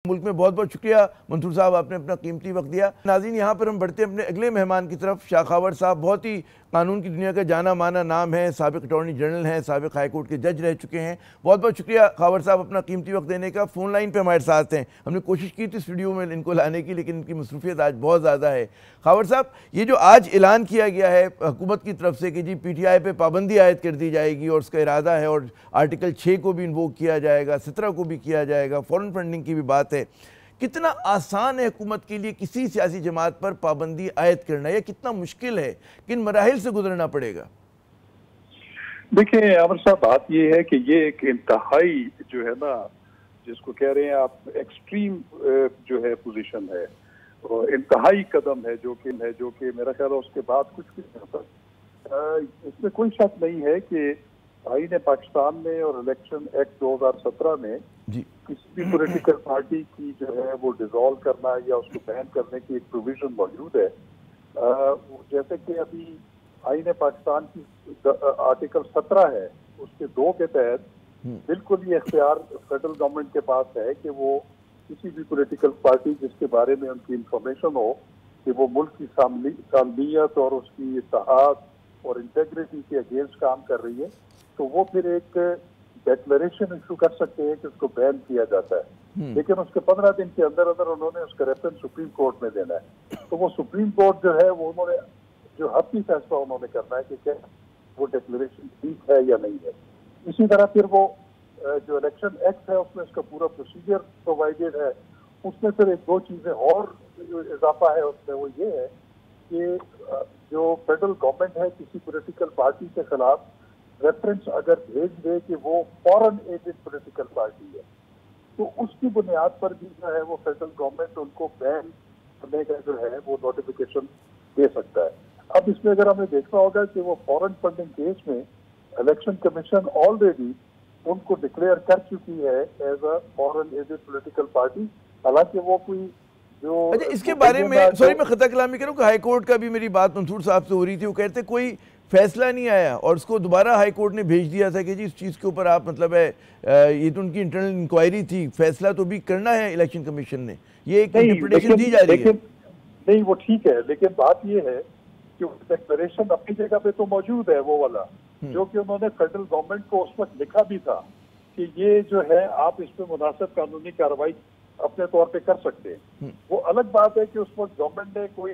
ملک میں بہت بہت شکریہ منصور صاحب، آپ نے اپنا قیمتی وقت دیا۔ ناظرین، یہاں پر ہم بڑھتے ہیں اپنے اگلے مہمان کی طرف۔ شاہ خاور صاحب بہت ہی قانون کی دنیا کا جانا مانا نام ہے، سابق اٹارنی جنرل ہیں، سابق ہائی کورٹ کے جج رہ چکے ہیں۔ بہت بہت شکریہ خاور صاحب اپنا قیمتی وقت دینے کا۔ فون لائن پہ ہمارے ساتھ ہیں، ہم نے کوشش کی تھی اس ویڈیو میں ان کو لانے کی، لیکن ان کی مصروفیت آج بہت زیادہ ہے۔ خاور صاحب، یہ جو آج اعلان کیا گیا ہے حکومت کی طرف سے کہ جی پی ٹی آئی پہ پابندی عائد کر دی جائے گی اور اس کا ارادہ ہے، اور آرٹیکل 6 کو بھی انووک کیا جائے گا، 17 کو بھی کیا جائے گا، فورن فنڈنگ کی بھی بات ہے، کتنا آسان ہے حکومت کے لیے کسی سیاسی جماعت پر پابندی عائد کرنا، یا کتنا مشکل ہے، کن مراحل سے گزرنا پڑے گا؟ دیکھیں عامر صاحب، بات یہ ہے کہ یہ ایک انتہائی جو ہے نا، جس کو کہہ رہے ہیں آپ ایکسٹریم جو ہے پوزیشن ہے، انتہائی قدم ہے جو کہ میرا خیال ہے اس کے بعد کچھ بھی نہیں ہوتا۔ اس میں کوئی شک نہیں ہے کہ آئین پاکستان میں اور الیکشن ایکٹ 2017 میں کسی بھی پولیٹیکل پارٹی کی جو ہے وہ ڈیزالو کرنا یا اس کو بین کرنے کی ایک پروویژن موجود ہے۔ جیسے کہ ابھی آئین پاکستان کی آرٹیکل 17 ہے، اس کے 2 کے تحت بالکل یہ اختیار فیڈرل گورنمنٹ کے پاس ہے کہ وہ کسی بھی پولیٹیکل پارٹی جس کے بارے میں ان کی انفارمیشن ہو کہ وہ ملک کی سالمیت اور اس کی اتحاد اور انٹیگریٹی کے اگینسٹ کام کر رہی ہے، تو وہ پھر ایک ڈیکلریشن ایشو کر سکتے ہیں کہ اس کو بین کیا جاتا ہے، لیکن اس کے 15 دن کے اندر انہوں نے اس کا ریفرنس سپریم کورٹ میں دینا ہے۔ تو وہ سپریم کورٹ جو ہے وہ انہوں نے جو حتمی فیصلہ انہوں نے کرنا ہے کہ کیا وہ ڈیکلریشن ٹھیک ہے یا نہیں ہے۔ اسی طرح پھر وہ جو الیکشن ایکٹ ہے اس میں اس کا پورا پروسیجر پرووائڈیڈ ہے، اس میں پھر ایک 2 چیزیں اور جو اضافہ ہے اس میں، وہ یہ ہے کہ جو فیڈرل گورنمنٹ ہے کسی پولیٹیکل پارٹی کے خلاف ریفرنس اگر بھیج دے کہ وہ فورن ایڈڈ پولیٹیکل پارٹی ہے، تو اس کی بنیاد پر بھی جو ہے وہ فیڈرل گورنمنٹ ان کو بین کرنے کا جو ہے وہ نوٹیفیکیشن دے سکتا ہے۔ اب اس میں اگر ہمیں دیکھنا ہوگا کہ وہ فورن فنڈنگ کیس میں الیکشن کمیشن آلریڈی ان کو ڈکلیئر کر چکی ہے as a foreign added political party, حالانکہ وہ کوئی جو اس کے بارے میں سوری میں خطا کلامی کروں کہ ہائی کورٹ کا بھی میری بات منصور صاحب سے ہو رہی تھی، وہ کہتے کوئی فیصلہ نہیں آیا اور اس کو دوبارہ ہائی کورٹ نے بھیج دیا تھا کہ جی اس چیز کے اوپر آپ مطلب ہے یہ تو ان کی انٹرنل انکوائری تھی، فیصلہ تو بھی کرنا ہے الیکشن کمیشن نے، یہ ایک انٹرپریٹیشن دی جا رہی ہے۔ نہیں وہ ٹھیک ہے، لیکن بات یہ ہے کہ ڈیکلریشن اپنی جگہ پہ تو موجود ہے وہ والا جو کہ انہوں نے فیڈرل گورنمنٹ کو اس وقت لکھا بھی تھا کہ یہ جو ہے آپ اس پہ مناسب قانونی کارروائی اپنے طور پہ کر سکتے ہیں۔ وہ الگ بات ہے کہ اس وقت گورنمنٹ نے کوئی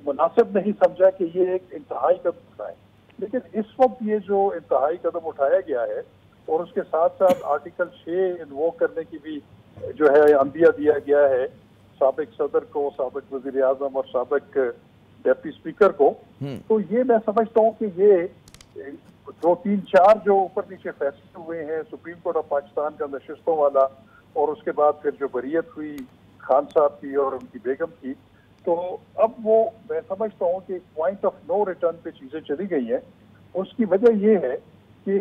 مناسب نہیں سمجھا کہ یہ ایک انتہائی قدم اٹھائے، لیکن اس وقت یہ جو انتہائی قدم اٹھایا گیا ہے اور اس کے ساتھ ساتھ آرٹیکل 6 انووک کرنے کی بھی جو ہے عندیہ دیا گیا ہے سابق صدر کو، سابق وزیر اعظم اور سابق ڈپٹی اسپیکر کو، تو یہ میں سمجھتا ہوں کہ یہ 2-3-4 جو اوپر نیچے فیصلے ہوئے ہیں سپریم کورٹ آف پاکستان کا نشستوں والا، اور اس کے بعد پھر جو بریت ہوئی خان صاحب کی اور ان کی بیگم کی، تو اب وہ میں سمجھتا ہوں کہ پوائنٹ آف نو ریٹرن پہ چیزیں چلی گئی ہیں۔ اس کی وجہ یہ ہے کہ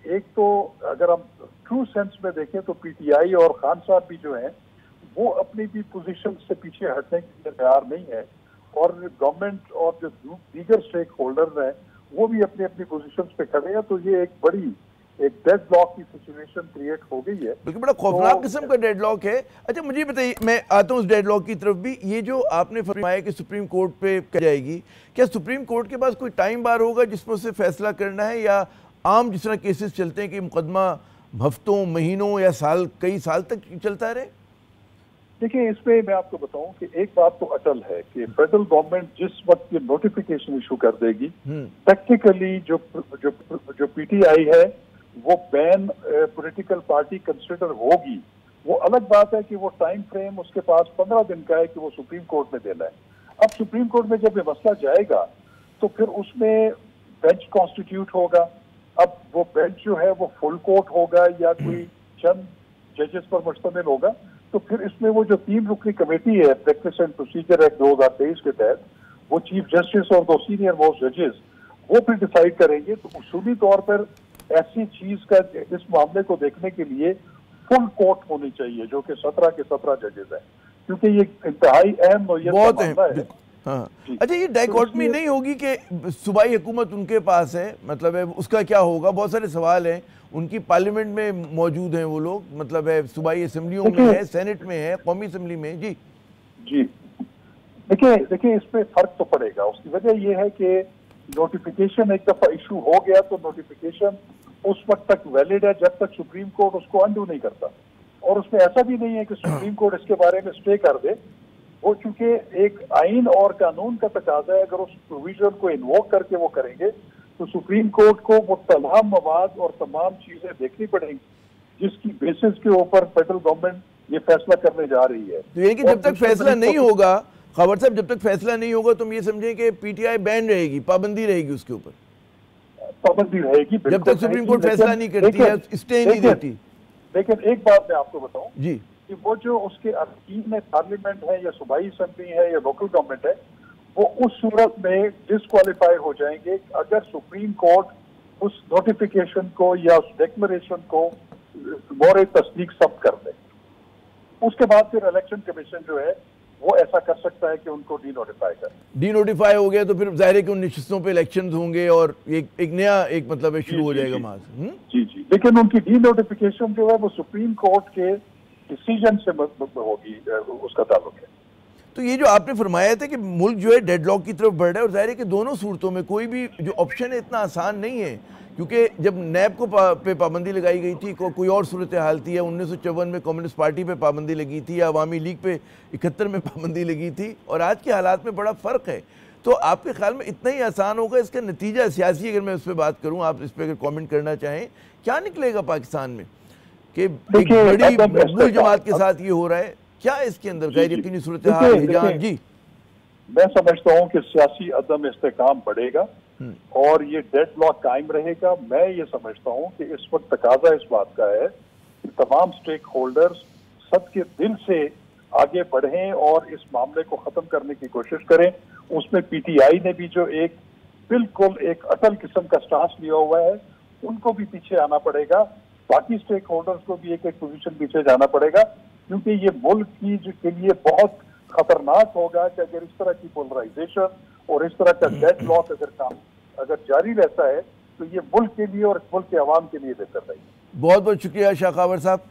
ایک تو اگر ہم ٹرو سینس میں دیکھیں تو پی ٹی آئی اور خان صاحب بھی جو ہیں وہ اپنی بھی پوزیشن سے پیچھے ہٹنے کے لیے تیار نہیں ہے، اور گورنمنٹ اور جو دیگر اسٹیک ہولڈرز ہیں وہ بھی اپنی اپنی پوزیشنز پہ کھڑے ہیں، تو یہ ایک بڑی ایک ڈیڈ لاک کی سچویشن کریٹ ہو گئی ہے، بلکہ بڑا خوفناک قسم کا ڈیڈ لاک ہے۔ اچھا مجھے بتائیے، میں آتا ہوں اس ڈیڈ لاک کی طرف بھی، یہ جو آپ نے فرمایا کہ سپریم کورٹ پہ جائے گی، کیا سپریم کورٹ کے پاس کوئی ٹائم بار ہوگا جس میں اسے فیصلہ کرنا ہے، یا عام جس طرح کیسز چلتے ہیں کہ مقدمہ ہفتوں، مہینوں یا سال، کئی سال تک چلتا رہے؟ دیکھیں اس پہ میں آپ کو بتاؤں کہ ایک بات تو اٹل ہے کہ فیڈرل گورنمنٹ جس وقت یہ نوٹیفیکیشن ایشو کر دے گی، ٹیکنیکلی جو پی ٹی آئی ہے وہ بین پولیٹیکل پارٹی کنسیڈر ہوگی۔ وہ الگ بات ہے کہ وہ ٹائم فریم اس کے پاس 15 دن کا ہے کہ وہ سپریم کورٹ میں دینا ہے۔ اب سپریم کورٹ میں جب یہ مسئلہ جائے گا تو پھر اس میں بینچ کانسٹیٹیوٹ ہوگا۔ اب وہ بینچ جو ہے وہ فل کورٹ ہوگا یا کوئی چند ججز پر مشتمل ہوگا، تو پھر اس میں وہ جو 3 رکنی کمیٹی ہے پریکٹس اینڈ پروسیجر ایکٹ 2023 کے تحت، وہ چیف جسٹس اور 2 سینئر موسٹ ججز وہ پھر ڈیسائیڈ کریں گے۔ تو اصولی طور پر ایسی چیز کا اس معاملے کو دیکھنے کے لیے فل کورٹ ہونی چاہیے جو کہ 17 کے 17 ججز ہیں، کیونکہ یہ انتہائی اہم نوعیت کا معاملہ ہے۔ ہاں اچھا یہ ڈائیکاٹمی نہیں ہوگی کہ صوبائی حکومت ان کے پاس ہے، مطلب ہے اس کا کیا ہوگا؟ بہت سارے سوال ہیں، ان کی پارلیمنٹ میں موجود ہیں وہ لوگ، مطلب ہے صوبائی اسمبلیوں میں ہے، سینٹ میں ہے، قومی اسمبلی میں. جی جی دیکھیں اس پہ فرق تو پڑے گا. اس کی وجہ یہ ہے کہ نوٹیفیکیشن ایک دفعہ ایشو ہو گیا تو نوٹیفیکیشن اس وقت تک ویلڈ ہے جب تک سپریم کورٹ اس کو انڈو نہیں کرتا. اور اس میں ایسا بھی نہیں ہے کہ سپریم کورٹ اس کے بارے میں اسٹے کر دے. وہ چونکہ ایک آئین اور قانون کا تقاضا ہے، اگر اس پروویژن کو انووک کر کے وہ کریں گے تو سپریم کورٹ کو وہ تمام مواد اور تمام چیزیں دیکھنی پڑیں گی جس کی بیسس کے اوپر فیڈرل گورنمنٹ یہ فیصلہ کرنے جا رہی ہے. تو یہ کہ جب تک فیصلہ نہیں ہوگا خاور صاحب، جب تک فیصلہ نہیں ہوگا تم یہ سمجھیں کہ پی ٹی آئی بین رہے گی، پابندی رہے گی اس کے اوپر، پابندی رہے گی جب تک سپریم کورٹ فیصلہ نہیں کرتی ہے، اسٹے نہیں دیتی. لیکن ایک بات میں آپ کو بتاؤں جی کہ وہ جو اس کے ارکین پارلیمنٹ ہے یا صوبائی اسمبلی ہے یا لوکل گورنمنٹ ہے، وہ اس صورت میں ڈسکوالیفائی ہو جائیں گے اگر سپریم کورٹ اس نوٹیفیکیشن کو یا اس ڈیکلریشن کو مورِ تصدیق ثبت کر دے. اس کے بعد پھر الیکشن کمیشن جو ہے وہ ایسا کر سکتا ہے کہ ان کو ڈی نوٹیفائی کر. ڈی نوٹیفائی ہو گیا تو پھر ظاہر ہے کہ ان نشستوں پہ الیکشنز ہوں گے اور ایک نیا مطلب شروع ہو جائے گا وہاں سے. جی لیکن ان کی ڈی نوٹیفیکیشن جو ہے وہ سپریم کورٹ کے ڈیسیجن سے ہوگی، اس کا تعلق ہے. تو یہ جو آپ نے فرمایا تھا کہ ملک جو ہے ڈیڈ لاک کی طرف بڑھ رہا ہے، اور ظاہر ہے کہ دونوں صورتوں میں کوئی بھی جو آپشن ہے اتنا آسان نہیں ہے، کیونکہ جب نیب کو پہ پابندی لگائی گئی تھی کوئی اور صورتحال تھی، 1954 میں کمیونسٹ پارٹی پہ پابندی لگی تھی، یا عوامی لیگ پہ 71 میں پابندی لگی تھی، اور آج کے حالات میں بڑا فرق ہے. تو آپ کے خیال میں اتنا ہی آسان ہوگا اس کا نتیجہ سیاسی، اگر میں اس پہ بات کروں، آپ اس پہ اگر کامنٹ کرنا چاہیں، کیا نکلے گا پاکستان میں کہ ایک بڑی مقبول جماعت کے ساتھ یہ ہو رہا ہے؟ کیا اس کے اندر غیر یقینی صورتحال، ہجان؟ جی میں سمجھتا ہوں کہ سیاسی عدم استحکام بڑھے گا اور یہ ڈیڈ لاک قائم رہے گا. میں یہ سمجھتا ہوں کہ اس وقت تقاضا اس بات کا ہے کہ تمام سٹیک ہولڈرز سب کے دل سے آگے بڑھیں اور اس معاملے کو ختم کرنے کی کوشش کریں. اس میں پی ٹی آئی نے بھی جو ایک بالکل ایک اٹل قسم کا سٹانس لیا ہوا ہے، ان کو بھی پیچھے آنا پڑے گا. باقی سٹیک ہولڈرز کو بھی ایک پوزیشن پیچھے جانا پڑے گا، کیونکہ یہ ملک کی کے لیے بہت خطرناک ہوگا کہ اگر اس طرح کی پولرائزیشن اور اس طرح کا ڈیڈ لاک اگر جاری رہتا ہے تو یہ ملک کے لیے اور اس ملک کے عوام کے لیے بہتر رہے گی. بہت بہت شکریہ شاہ خاور صاحب.